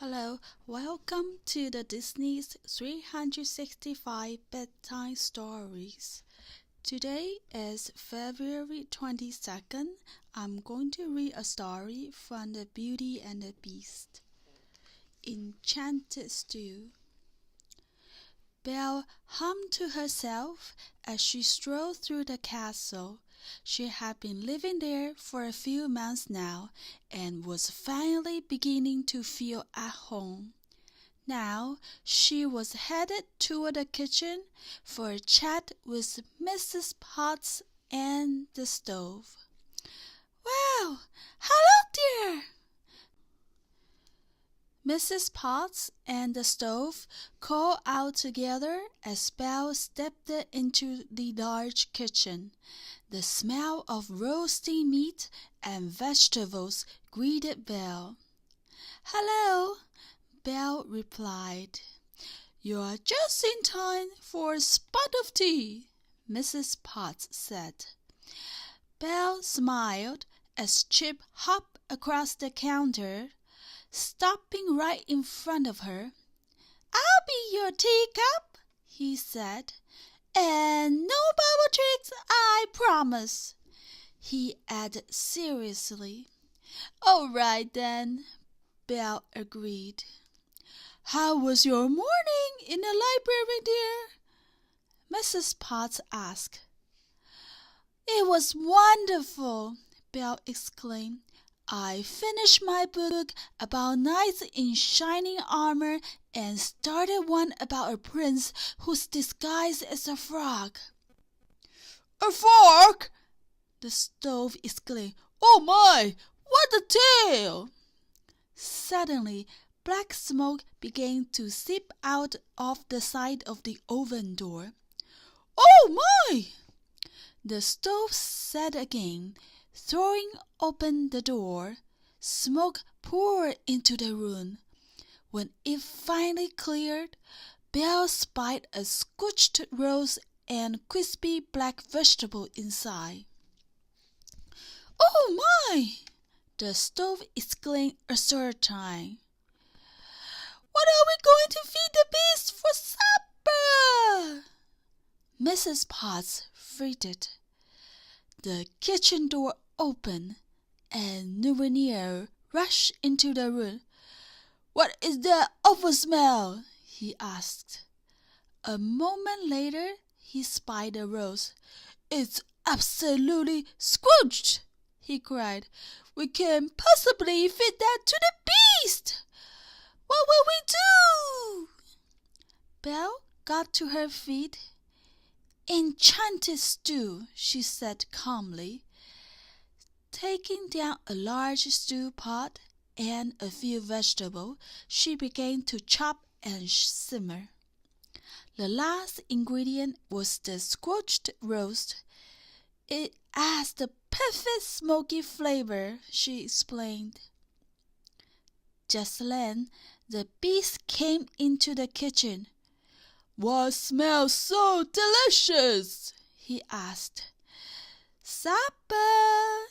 Hello, welcome to the Disney's 365 Bedtime Stories. Today is February 22nd. I'm going to read a story from The Beauty and the Beast. Enchanted Stew. Belle hummed to herself as she strolled through the castle. She had been living there for a few months now and was finally beginning to feel at home. Now she was headed toward the kitchen for a chat with Mrs. Potts and the stove. "Well, hello, dear!" Mrs. Potts and the stove called out together as Belle stepped into the large kitchen. The smell of roasting meat and vegetables greeted Belle. "Hello," Belle replied. "You're just in time for a spot of tea," Mrs. Potts said. Belle smiled as Chip hopped across the counter, stopping right in front of her. "I'll be your teacup," he said, "and no bubble tricks, I promise," he added seriously. "All right, then," Belle agreed. "How was your morning in the library, dear?" Mrs. Potts asked. "It was wonderful!" Belle exclaimed. "I finished my book about knights in shining armor and started one about a prince who's disguised as a frog." "A frog!" the stove exclaimed. "Oh my, what a tale!" Suddenly, black smoke began to seep out of the side of the oven door. "Oh my!" the stove said again. Throwing open the door, smoke poured into the room. When it finally cleared, Belle spied a scorched roast and crispy black vegetable inside. "Oh my!" the stove exclaimed a third time. "What are we going to feed the beast for supper?" Mrs. Potts fretted. The kitchen door opened, and Nouveau rushed into the room. "What is that awful smell?" he asked. A moment later he spied the roast. "It's absolutely scorched!" he cried. "We can't possibly feed that to the beast! What will we do?" Belle got to her feet. "Enchanted stew," she said calmly. Taking down a large stew pot and a few vegetables, she began to chop and simmer. The last ingredient was the scorched roast. "It adds the perfect smoky flavor," she explained. Just then, the beast came into the kitchen. "What smells so delicious?" he asked. "Supper,"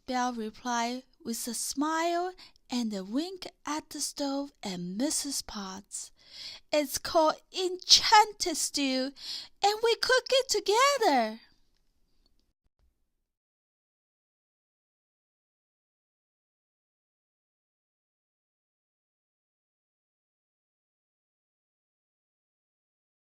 Belle replied with a smile and a wink at the stove and Mrs. Potts. "It's called Enchanted stew, and we cook it together."